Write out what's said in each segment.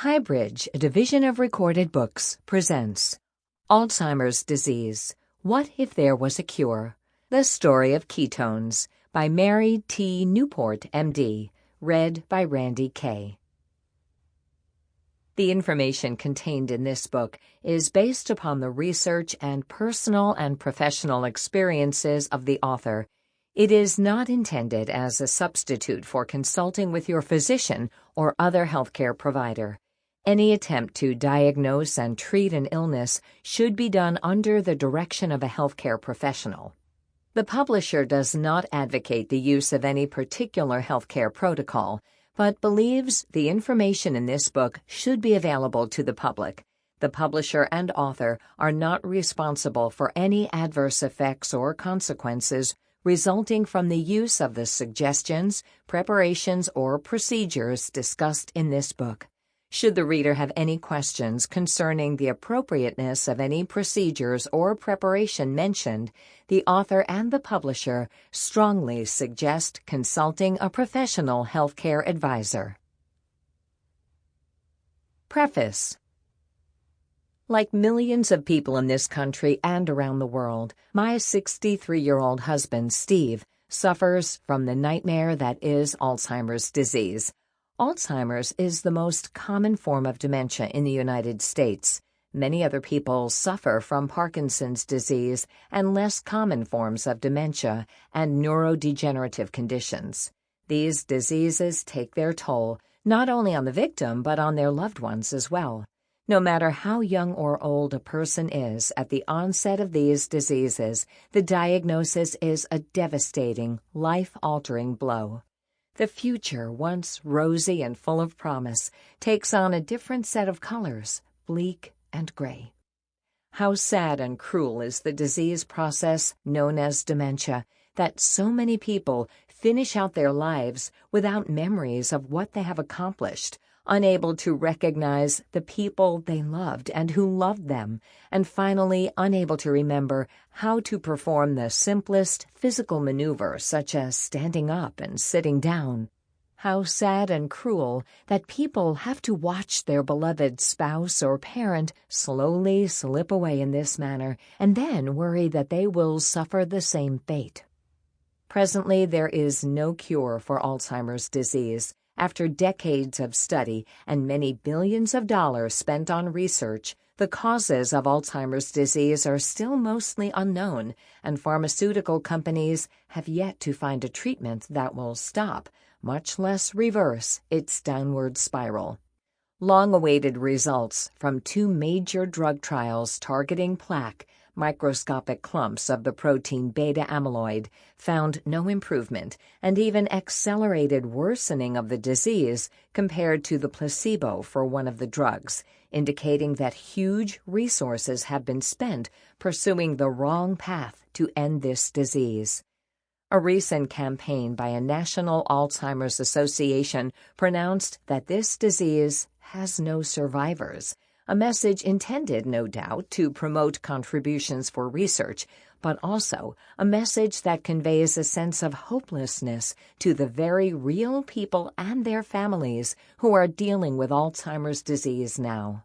HighBridge, a division of Recorded Books, presents Alzheimer's Disease, What If There Was a Cure? The Story of Ketones by Mary T. Newport, M.D., read by Randye, Kaye. The information contained in this book is based upon the research and personal and professional experiences of the author. It is not intended as a substitute for consulting with your physician or other healthcare provider. Any attempt to diagnose and treat an illness should be done under the direction of a healthcare professional. The publisher does not advocate the use of any particular healthcare protocol, but believes the information in this book should be available to the public. The publisher and author are not responsible for any adverse effects or consequences resulting from the use of the suggestions, preparations, or procedures discussed in this book. Should the reader have any questions concerning the appropriateness of any procedures or preparation mentioned, the author and the publisher strongly suggest consulting a professional healthcare advisor. Preface. Like millions of people in this country and around the world, my 63-year-old husband, Steve, suffers from the nightmare that is Alzheimer's disease. Alzheimer's is the most common form of dementia in the United States. Many other people suffer from Parkinson's disease and less common forms of dementia and neurodegenerative conditions. These diseases take their toll, not only on the victim but on their loved ones as well. No matter how young or old a person is at the onset of these diseases, the diagnosis is a devastating, life-altering blow. The future, once rosy and full of promise, takes on a different set of colors, bleak and gray. How sad and cruel is the disease process known as dementia, that so many people finish out their lives without memories of what they have accomplished, unable to recognize the people they loved and who loved them, and finally unable to remember how to perform the simplest physical maneuver such as standing up and sitting down. How sad and cruel that people have to watch their beloved spouse or parent slowly slip away in this manner and then worry that they will suffer the same fate. Presently, there is no cure for Alzheimer's disease. After decades of study and many billions of dollars spent on research, the causes of Alzheimer's disease are still mostly unknown, and pharmaceutical companies have yet to find a treatment that will stop, much less reverse, its downward spiral. Long-awaited results from 2 major drug trials targeting plaque, microscopic clumps of the protein beta-amyloid, found no improvement and even accelerated worsening of the disease compared to the placebo for one of the drugs, indicating that huge resources have been spent pursuing the wrong path to end this disease. A recent campaign by a National Alzheimer's Association pronounced that this disease has no survivors, a message intended, no doubt, to promote contributions for research, but also a message that conveys a sense of hopelessness to the very real people and their families who are dealing with Alzheimer's disease now.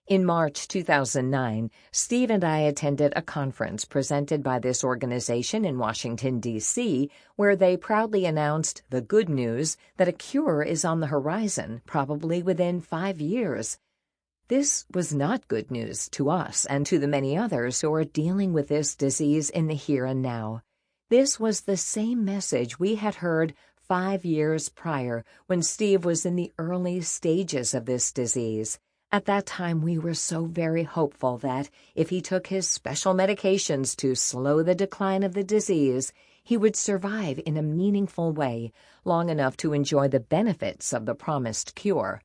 In March 2009, Steve and I attended a conference presented by this organization in Washington, D.C., where they proudly announced the good news that a cure is on the horizon, probably within 5 years. This was not good news to us and to the many others who are dealing with this disease in the here and now. This was the same message we had heard 5 years prior when Steve was in the early stages of this disease. At that time, we were so very hopeful that if he took his special medications to slow the decline of the disease, he would survive in a meaningful way, long enough to enjoy the benefits of the promised cure.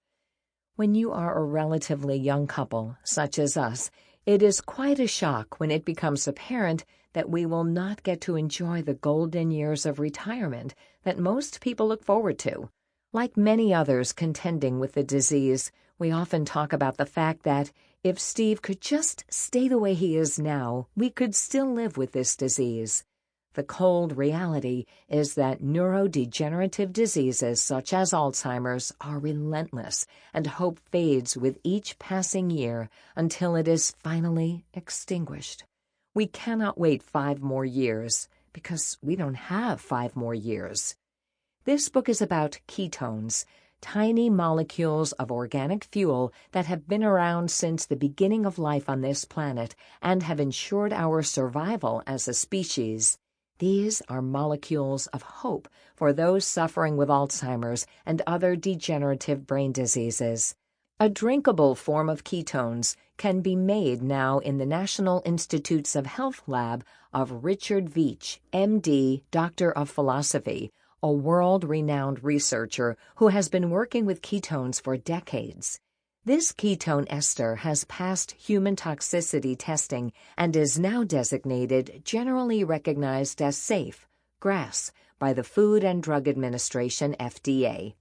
When you are a relatively young couple, such as us, it is quite a shock when it becomes apparent that we will not get to enjoy the golden years of retirement that most people look forward to. Like many others contending with the disease, we often talk about the fact that if Steve could just stay the way he is now, we could still live with this disease. The cold reality is that neurodegenerative diseases such as Alzheimer's are relentless, and hope fades with each passing year until it is finally extinguished. We cannot wait 5 more years because we don't have 5 more years. This book is about ketones, tiny molecules of organic fuel that have been around since the beginning of life on this planet and have ensured our survival as a species. These are molecules of hope for those suffering with Alzheimer's and other degenerative brain diseases. A drinkable form of ketones can be made now in the National Institutes of Health lab of Richard Veitch, MD, Doctor of Philosophy, a world-renowned researcher who has been working with ketones for decades. This ketone ester has passed human toxicity testing and is now designated generally recognized as safe, GRAS, by the Food and Drug Administration, FDA.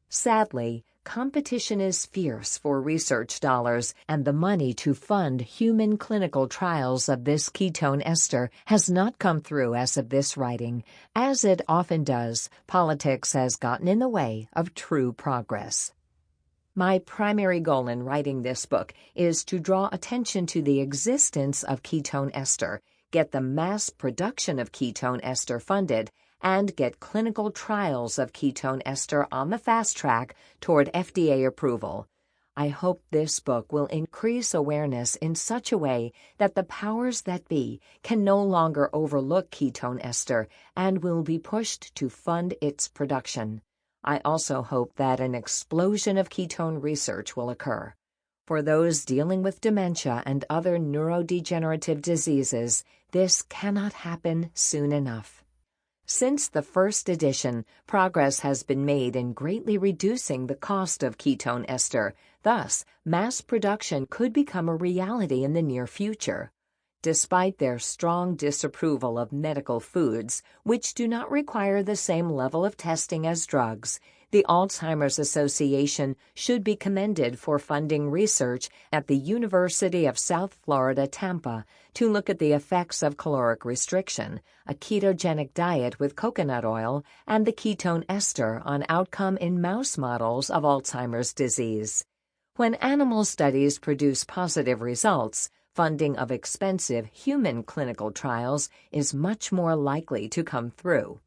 Sadly, competition is fierce for research dollars, and the money to fund human clinical trials of this ketone ester has not come through as of this writing. As it often does, politics has gotten in the way of true progress. My primary goal in writing this book is to draw attention to the existence of ketone ester, get the mass production of ketone ester funded, and get clinical trials of ketone ester on the fast track toward FDA approval. I hope this book will increase awareness in such a way that the powers that be can no longer overlook ketone ester and will be pushed to fund its production. I also hope that an explosion of ketone research will occur. For those dealing with dementia and other neurodegenerative diseases, this cannot happen soon enough. Since the first edition, progress has been made in greatly reducing the cost of ketone ester. Thus, mass production could become a reality in the near future. Despite their strong disapproval of medical foods, which do not require the same level of testing as drugs, the Alzheimer's Association should be commended for funding research at the University of South Florida, Tampa, to look at the effects of caloric restriction, a ketogenic diet with coconut oil, and the ketone ester on outcome in mouse models of Alzheimer's disease. When animal studies produce positive results, funding of expensive human clinical trials is much more likely to come through.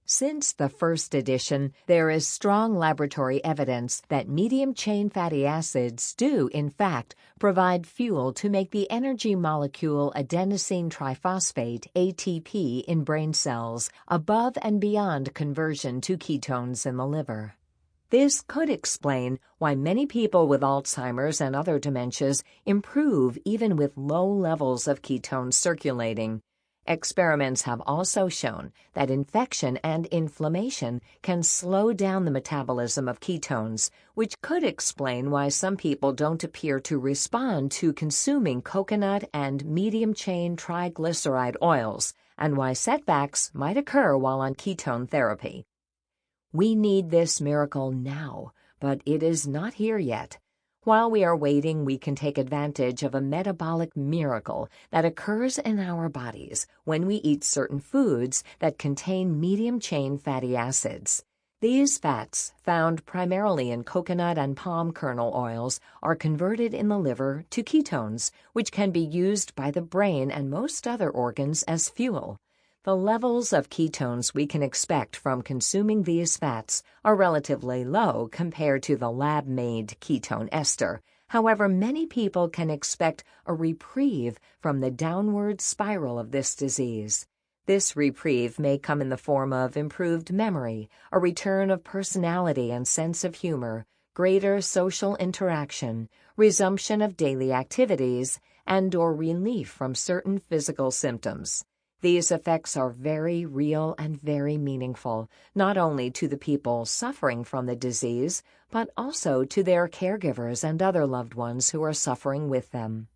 Since the first edition, there is strong laboratory evidence that medium-chain fatty acids do, in fact, provide fuel to make the energy molecule adenosine triphosphate, ATP, in brain cells, above and beyond conversion to ketones in the liver. This could explain why many people with Alzheimer's and other dementias improve even with low levels of ketones circulating. Experiments have also shown that infection and inflammation can slow down the metabolism of ketones, which could explain why some people don't appear to respond to consuming coconut and medium-chain triglyceride oils, and why setbacks might occur while on ketone therapy. We need this miracle now, but it is not here yet. While we are waiting, we can take advantage of a metabolic miracle that occurs in our bodies when we eat certain foods that contain medium-chain fatty acids. These fats, found primarily in coconut and palm kernel oils, are converted in the liver to ketones, which can be used by the brain and most other organs as fuel. The levels of ketones we can expect from consuming these fats are relatively low compared to the lab-made ketone ester. However, many people can expect a reprieve from the downward spiral of this disease. This reprieve may come in the form of improved memory, a return of personality and sense of humor, greater social interaction, resumption of daily activities, and/or relief from certain physical symptoms. These effects are very real and very meaningful, not only to the people suffering from the disease, but also to their caregivers and other loved ones who are suffering with them.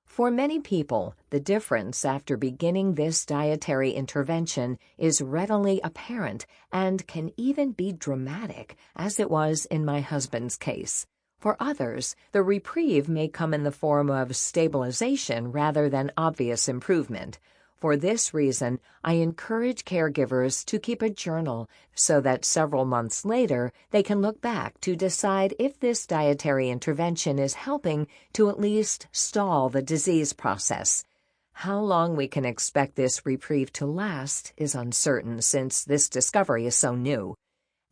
For many people, the difference after beginning this dietary intervention is readily apparent and can even be dramatic, as it was in my husband's case. For others, the reprieve may come in the form of stabilization rather than obvious improvement. For this reason, I encourage caregivers to keep a journal so that several months later they can look back to decide if this dietary intervention is helping to at least stall the disease process. How long we can expect this reprieve to last is uncertain since this discovery is so new.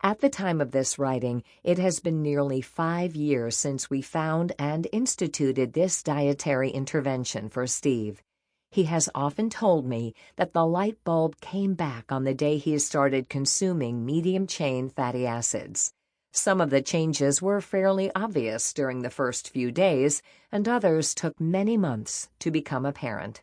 At the time of this writing, it has been nearly 5 years since we found and instituted this dietary intervention for Steve. He has often told me that the light bulb came back on the day he started consuming medium-chain fatty acids. Some of the changes were fairly obvious during the first few days, and others took many months to become apparent.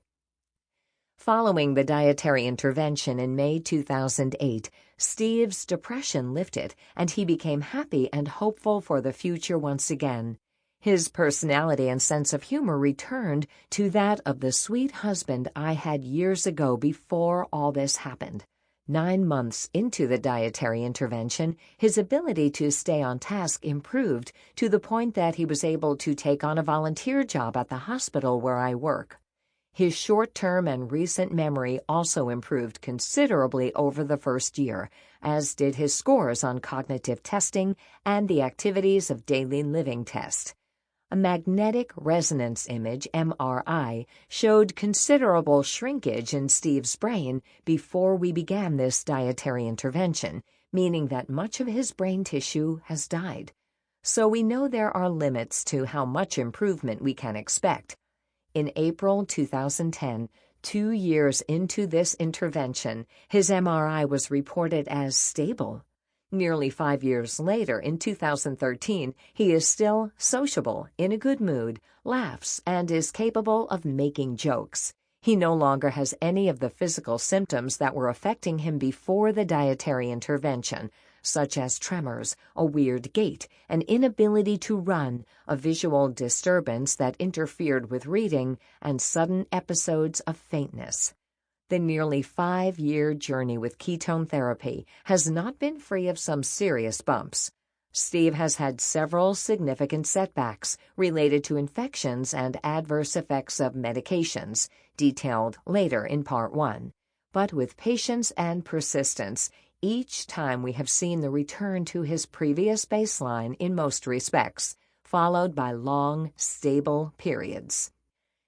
Following the dietary intervention in May 2008, Steve's depression lifted and he became happy and hopeful for the future once again. His personality and sense of humor returned to that of the sweet husband I had years ago before all this happened. 9 months into the dietary intervention, his ability to stay on task improved to the point that he was able to take on a volunteer job at the hospital where I work. His short-term and recent memory also improved considerably over the first year, as did his scores on cognitive testing and the activities of daily living test. A magnetic resonance image, MRI, showed considerable shrinkage in Steve's brain before we began this dietary intervention, meaning that much of his brain tissue has died. So we know there are limits to how much improvement we can expect. In April 2010, 2 years into this intervention, his MRI was reported as stable. Nearly 5 years later, in 2013, he is still sociable, in a good mood, laughs, and is capable of making jokes. He no longer has any of the physical symptoms that were affecting him before the dietary intervention, such as tremors, a weird gait, an inability to run, a visual disturbance that interfered with reading, and sudden episodes of faintness. The nearly 5-year journey with ketone therapy has not been free of some serious bumps. Steve has had several significant setbacks related to infections and adverse effects of medications, detailed later in Part 1. But with patience and persistence, each time we have seen the return to his previous baseline in most respects, followed by long, stable periods.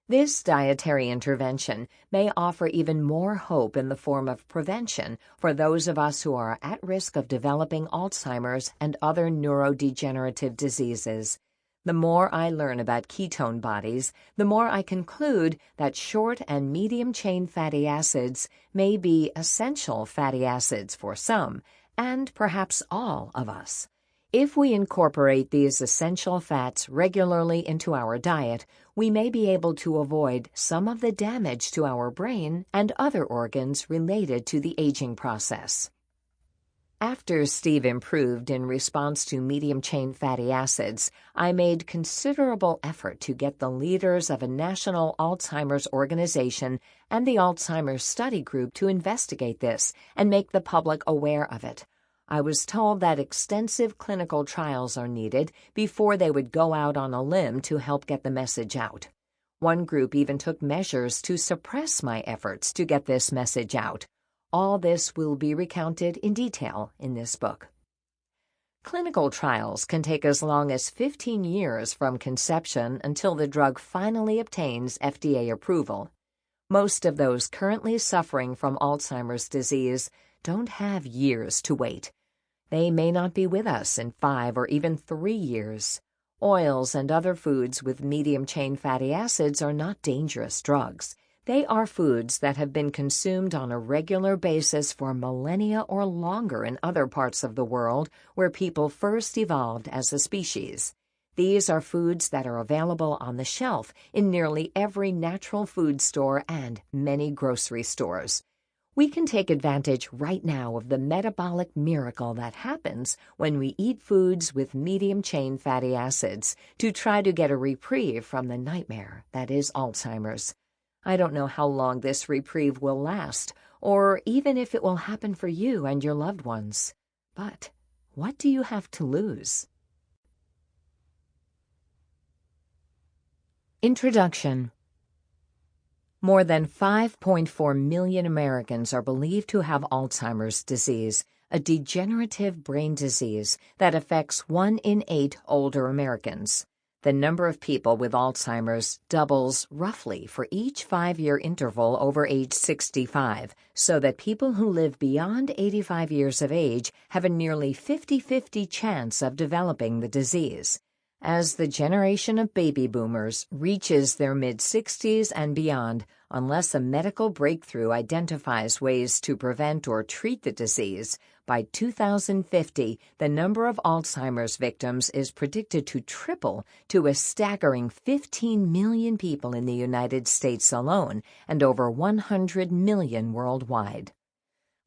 This dietary intervention may offer even more hope in the form of prevention for those of us who are at risk of developing Alzheimer's and other neurodegenerative diseases. The more I learn about ketone bodies, the more I conclude that short and medium-chain fatty acids may be essential fatty acids for some, and perhaps all of us. If we incorporate these essential fats regularly into our diet, we may be able to avoid some of the damage to our brain and other organs related to the aging process. After Steve improved in response to medium-chain fatty acids, I made considerable effort to get the leaders of a national Alzheimer's organization and the Alzheimer's study group to investigate this and make the public aware of it. I was told that extensive clinical trials are needed before they would go out on a limb to help get the message out. One group even took measures to suppress my efforts to get this message out. All this will be recounted in detail in this book. Clinical trials can take as long as 15 years from conception until the drug finally obtains FDA approval. Most of those currently suffering from Alzheimer's disease don't have years to wait. They may not be with us in 5 or even 3 years. Oils and other foods with medium-chain fatty acids are not dangerous drugs. They are foods that have been consumed on a regular basis for millennia or longer in other parts of the world where people first evolved as a species. These are foods that are available on the shelf in nearly every natural food store and many grocery stores. We can take advantage right now of the metabolic miracle that happens when we eat foods with medium-chain fatty acids to try to get a reprieve from the nightmare that is Alzheimer's. I don't know how long this reprieve will last, or even if it will happen for you and your loved ones. But what do you have to lose? Introduction. More than 5.4 million Americans are believed to have Alzheimer's disease, a degenerative brain disease that affects 1 in 8 older Americans. The number of people with Alzheimer's doubles roughly for each 5-year interval over age 65, so that people who live beyond 85 years of age have a nearly 50-50 chance of developing the disease. As the generation of baby boomers reaches their mid-60s and beyond, unless a medical breakthrough identifies ways to prevent or treat the disease, by 2050, the number of Alzheimer's victims is predicted to triple to a staggering 15 million people in the United States alone and over 100 million worldwide.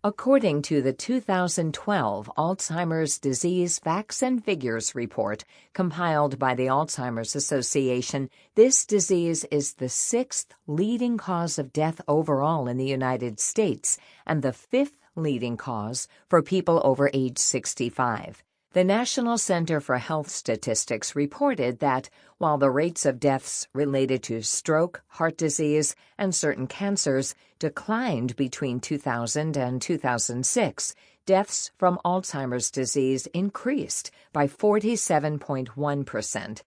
According to the 2012 Alzheimer's Disease Facts and Figures report compiled by the Alzheimer's Association, this disease is the 6th leading cause of death overall in the United States and the 5th leading cause for people over age 65. The National Center for Health Statistics reported that while the rates of deaths related to stroke, heart disease, and certain cancers declined between 2000 and 2006, deaths from Alzheimer's disease increased by 47.1%.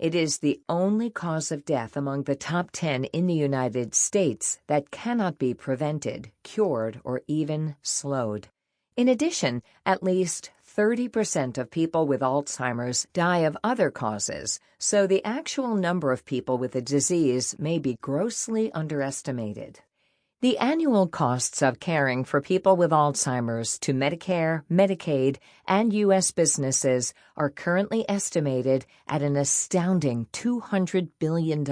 It is the only cause of death among the top 10 in the United States that cannot be prevented, cured, or even slowed. In addition, at least 30% of people with Alzheimer's die of other causes, so the actual number of people with the disease may be grossly underestimated. The annual costs of caring for people with Alzheimer's to Medicare, Medicaid, and U.S. businesses are currently estimated at an astounding $200 billion.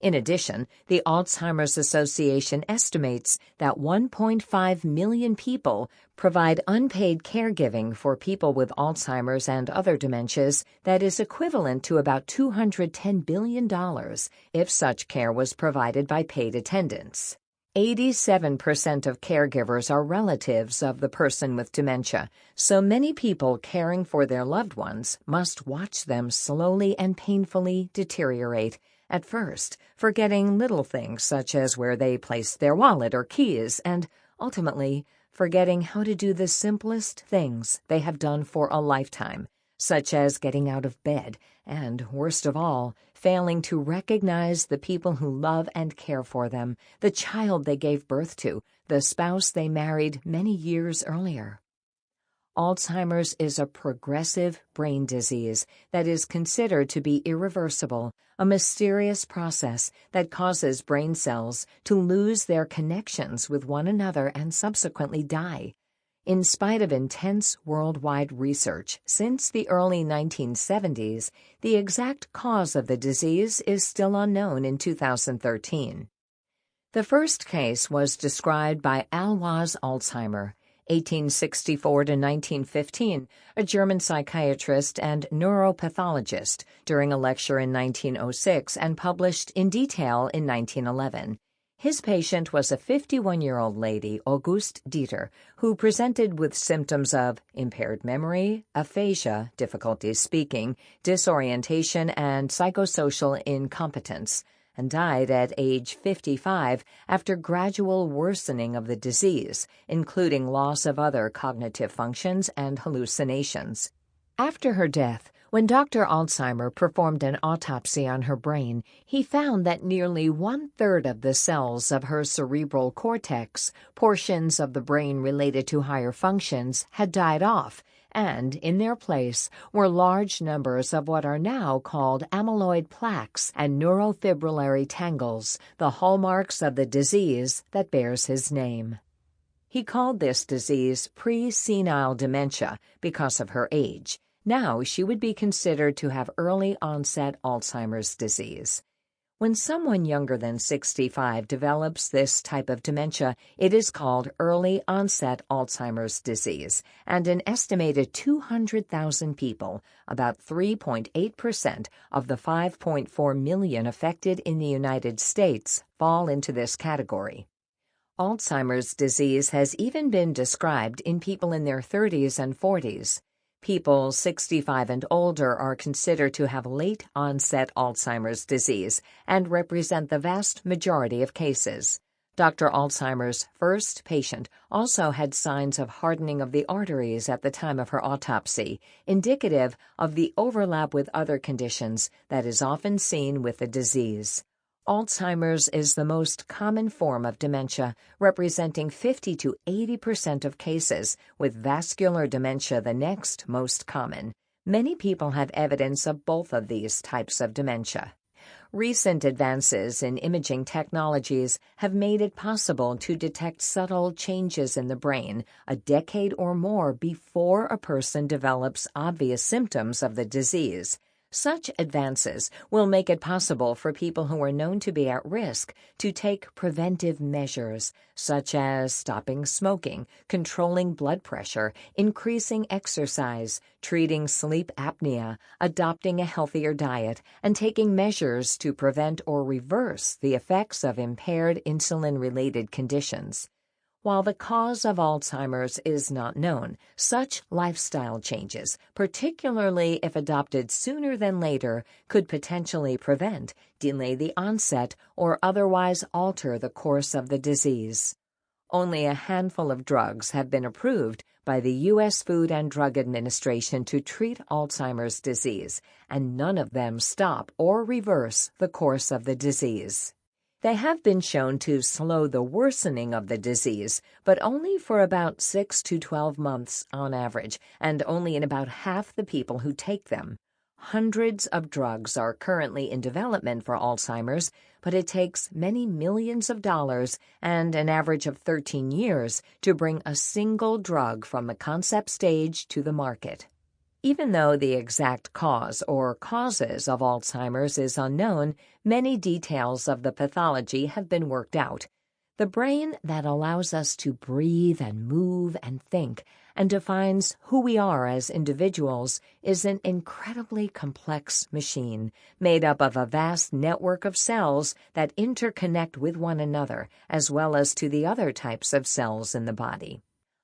In addition, the Alzheimer's Association estimates that 1.5 million people provide unpaid caregiving for people with Alzheimer's and other dementias that is equivalent to about $210 billion if such care was provided by paid attendants. 87% of caregivers are relatives of the person with dementia, so many people caring for their loved ones must watch them slowly and painfully deteriorate, at first forgetting little things such as where they place their wallet or keys, and ultimately forgetting how to do the simplest things they have done for a lifetime, such as getting out of bed, and, worst of all, failing to recognize the people who love and care for them, the child they gave birth to, the spouse they married many years earlier. Alzheimer's is a progressive brain disease that is considered to be irreversible, a mysterious process that causes brain cells to lose their connections with one another and subsequently die. In spite of intense worldwide research since the early 1970s, the exact cause of the disease is still unknown in 2013. The first case was described by Alois Alzheimer, 1864 to 1915, a German psychiatrist and neuropathologist, during a lecture in 1906 and published in detail in 1911. His patient was a 51-year-old lady, Auguste Dieter, who presented with symptoms of impaired memory, aphasia, difficulty speaking, disorientation, and psychosocial incompetence, and died at age 55 after gradual worsening of the disease, including loss of other cognitive functions and hallucinations. After her death, when Dr. Alzheimer performed an autopsy on her brain, he found that nearly 1/3 of the cells of her cerebral cortex, portions of the brain related to higher functions, had died off, and in their place were large numbers of what are now called amyloid plaques and neurofibrillary tangles, the hallmarks of the disease that bears his name. He called this disease pre-senile dementia because of her age. Now she would be considered to have early-onset Alzheimer's disease. When someone younger than 65 develops this type of dementia, it is called early-onset Alzheimer's disease, and an estimated 200,000 people, about 3.8% of the 5.4 million affected in the United States, fall into this category. Alzheimer's disease has even been described in people in their 30s and 40s. People 65 and older are considered to have late-onset Alzheimer's disease and represent the vast majority of cases. Dr. Alzheimer's first patient also had signs of hardening of the arteries at the time of her autopsy, indicative of the overlap with other conditions that is often seen with the disease. Alzheimer's is the most common form of dementia, representing 50 to 80% of cases, with vascular dementia the next most common. Many people have evidence of both of these types of dementia. Recent advances in imaging technologies have made it possible to detect subtle changes in the brain a decade or more before a person develops obvious symptoms of the disease. Such advances will make it possible for people who are known to be at risk to take preventive measures, such as stopping smoking, controlling blood pressure, increasing exercise, treating sleep apnea, adopting a healthier diet, and taking measures to prevent or reverse the effects of impaired insulin-related conditions. While the cause of Alzheimer's is not known, such lifestyle changes, particularly if adopted sooner than later, could potentially prevent, delay the onset, or otherwise alter the course of the disease. Only a handful of drugs have been approved by the U.S. Food and Drug Administration to treat Alzheimer's disease, and none of them stop or reverse the course of the disease. They have been shown to slow the worsening of the disease, but only for about 6 to 12 months on average, and only in about half the people who take them. Hundreds of drugs are currently in development for Alzheimer's, but it takes many millions of dollars and an average of 13 years to bring a single drug from the concept stage to the market. Even though the exact cause or causes of Alzheimer's is unknown, many details of the pathology have been worked out. The brain that allows us to breathe and move and think and defines who we are as individuals is an incredibly complex machine made up of a vast network of cells that interconnect with one another as well as to the other types of cells in the body.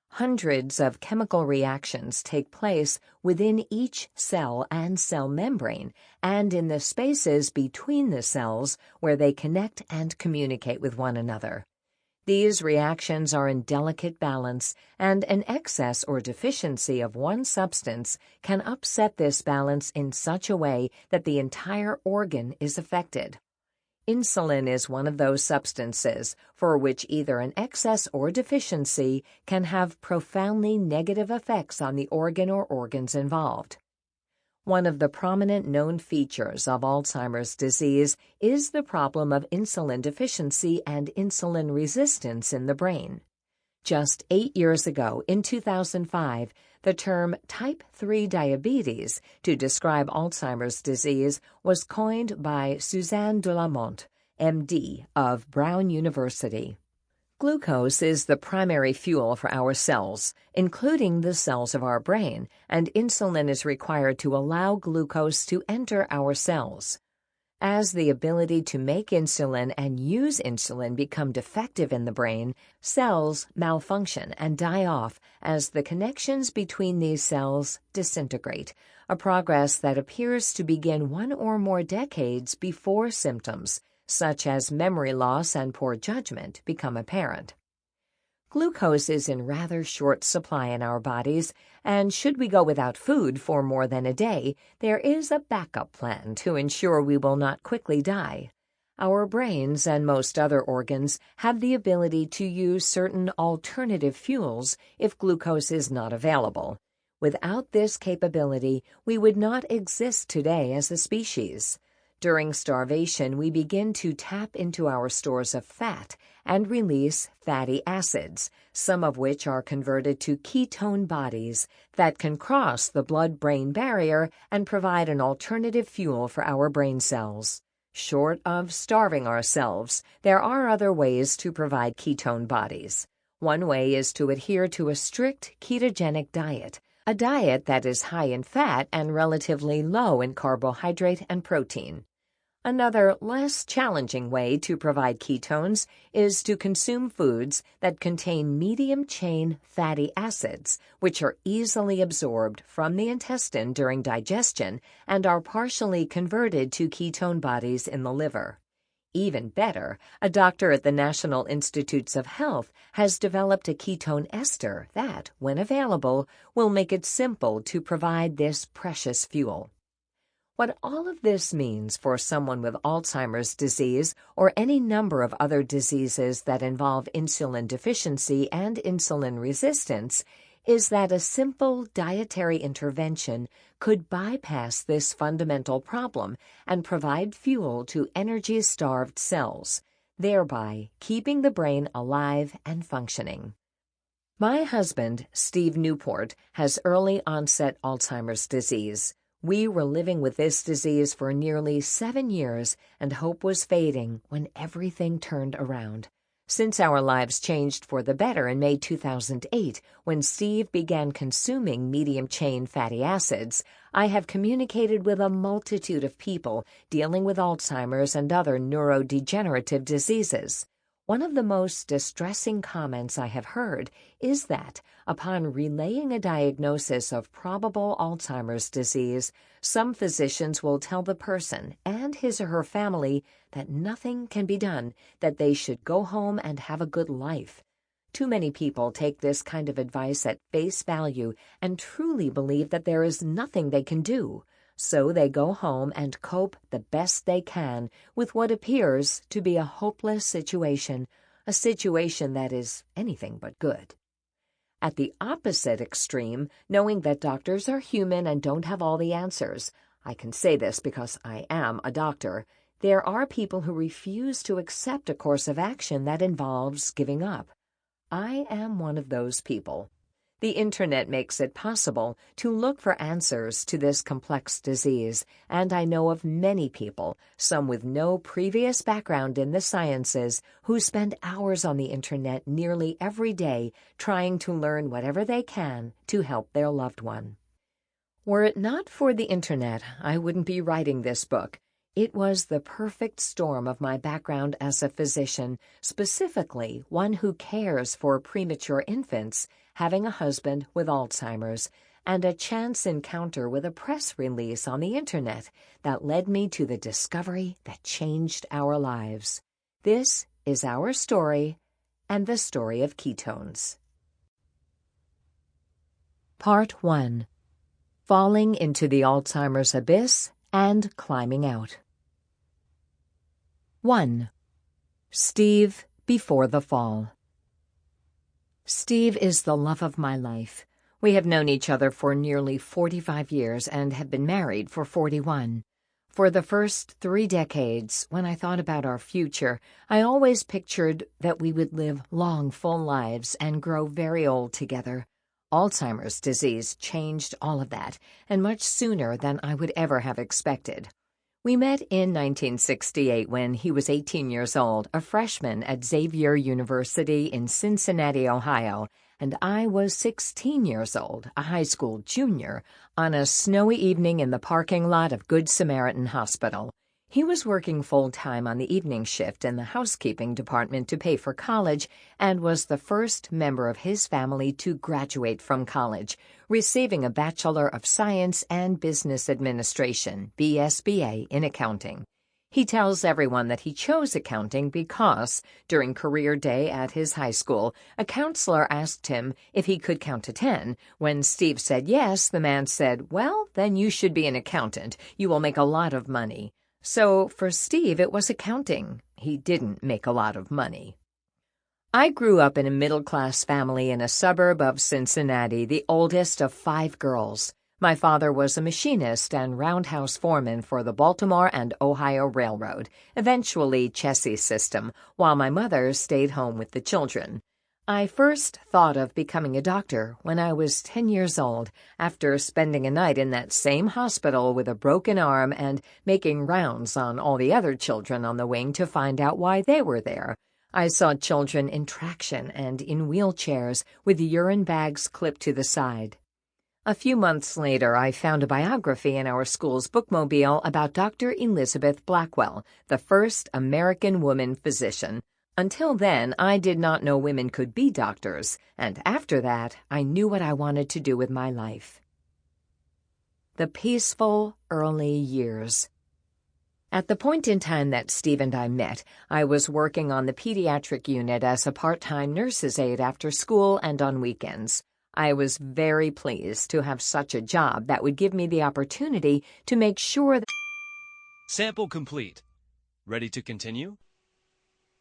Hundreds of chemical reactions take place within each cell and cell membrane and in the spaces between the cells where they connect and communicate with one another. These reactions are in delicate balance, and an excess or deficiency of one substance can upset this balance in such a way that the entire organ is affected. Insulin is one of those substances for which either an excess or deficiency can have profoundly negative effects on the organ or organs involved. One of the prominent known features of Alzheimer's disease is the problem of insulin deficiency and insulin resistance in the brain. Just 8 years ago, in 2005, the term type 3 diabetes to describe Alzheimer's disease was coined by Suzanne de la Motte, MD, of Brown University. Glucose is the primary fuel for our cells, including the cells of our brain, and insulin is required to allow glucose to enter our cells. As the ability to make insulin and use insulin become defective in the brain, cells malfunction and die off as the connections between these cells disintegrate, a progress that appears to begin 1 or more decades before symptoms, such as memory loss and poor judgment, become apparent. Glucose is in rather short supply in our bodies, and should we go without food for more than a day, there is a backup plan to ensure we will not quickly die. Our brains and most other organs have the ability to use certain alternative fuels if glucose is not available. Without this capability, we would not exist today as a species. During starvation, we begin to tap into our stores of fat and release fatty acids, some of which are converted to ketone bodies that can cross the blood-brain barrier and provide an alternative fuel for our brain cells. Short of starving ourselves, there are other ways to provide ketone bodies. One way is to adhere to a strict ketogenic diet, a diet that is high in fat and relatively low in carbohydrate and protein. Another, less challenging way to provide ketones is to consume foods that contain medium-chain fatty acids, which are easily absorbed from the intestine during digestion and are partially converted to ketone bodies in the liver. Even better, a doctor at the National Institutes of Health has developed a ketone ester that, when available, will make it simple to provide this precious fuel. What all of this means for someone with Alzheimer's disease or any number of other diseases that involve insulin deficiency and insulin resistance is that a simple dietary intervention could bypass this fundamental problem and provide fuel to energy-starved cells, thereby keeping the brain alive and functioning. My husband, Steve Newport, has early-onset Alzheimer's disease. We were living with this disease for nearly 7 years, and hope was fading when everything turned around. Since our lives changed for the better in May 2008, when Steve began consuming medium-chain fatty acids, I have communicated with a multitude of people dealing with Alzheimer's and other neurodegenerative diseases. One of the most distressing comments I have heard is that, upon relaying a diagnosis of probable Alzheimer's disease, some physicians will tell the person and his or her family that nothing can be done, that they should go home and have a good life. Too many people take this kind of advice at face value and truly believe that there is nothing they can do. So they go home and cope the best they can with what appears to be a hopeless situation, a situation that is anything but good. At the opposite extreme, knowing that doctors are human and don't have all the answers, I can say this because I am a doctor, there are people who refuse to accept a course of action that involves giving up. I am one of those people. The Internet makes it possible to look for answers to this complex disease, and I know of many people, some with no previous background in the sciences, who spend hours on the Internet nearly every day trying to learn whatever they can to help their loved one. Were it not for the Internet, I wouldn't be writing this book. It was the perfect storm of my background as a physician, specifically one who cares for premature infants, having a husband with Alzheimer's, and a chance encounter with a press release on the Internet that led me to the discovery that changed our lives. This is our story and the story of ketones. Part 1. Falling into the Alzheimer's abyss and climbing out. 1. Steve before the fall. Steve is the love of my life. We have known each other for nearly 45 years and have been married for 41. For the first 3 decades, when I thought about our future, I always pictured that we would live long, full lives and grow very old together. Alzheimer's disease changed all of that, and much sooner than I would ever have expected. We met in 1968 when he was 18 years old, a freshman at Xavier University in Cincinnati, Ohio, and I was 16 years old, a high school junior, on a snowy evening in the parking lot of Good Samaritan Hospital. He was working full-time on the evening shift in the housekeeping department to pay for college and was the first member of his family to graduate from college, receiving a Bachelor of Science and Business Administration, BSBA, in accounting. He tells everyone that he chose accounting because, during career day at his high school, a counselor asked him if he could count to 10. When Steve said yes, the man said, "Well, then you should be an accountant. You will make a lot of money." So for Steve, it was accounting. He didn't make a lot of money. I grew up in a middle-class family in a suburb of Cincinnati, the oldest of 5 girls. My father was a machinist and roundhouse foreman for the Baltimore and Ohio Railroad, eventually Chessie System, while my mother stayed home with the children. I first thought of becoming a doctor when I was 10 years old, after spending a night in that same hospital with a broken arm and making rounds on all the other children on the wing to find out why they were there. I saw children in traction and in wheelchairs with urine bags clipped to the side. A few months later, I found a biography in our school's bookmobile about Dr. Elizabeth Blackwell, the first American woman physician. Until then, I did not know women could be doctors, and after that, I knew what I wanted to do with my life. The peaceful early years. At the point in time that Steve and I met, I was working on the pediatric unit as a part-time nurse's aide after school and on weekends. I was very pleased to have such a job that would give me the opportunity to make sure that... Sample complete. Ready to continue?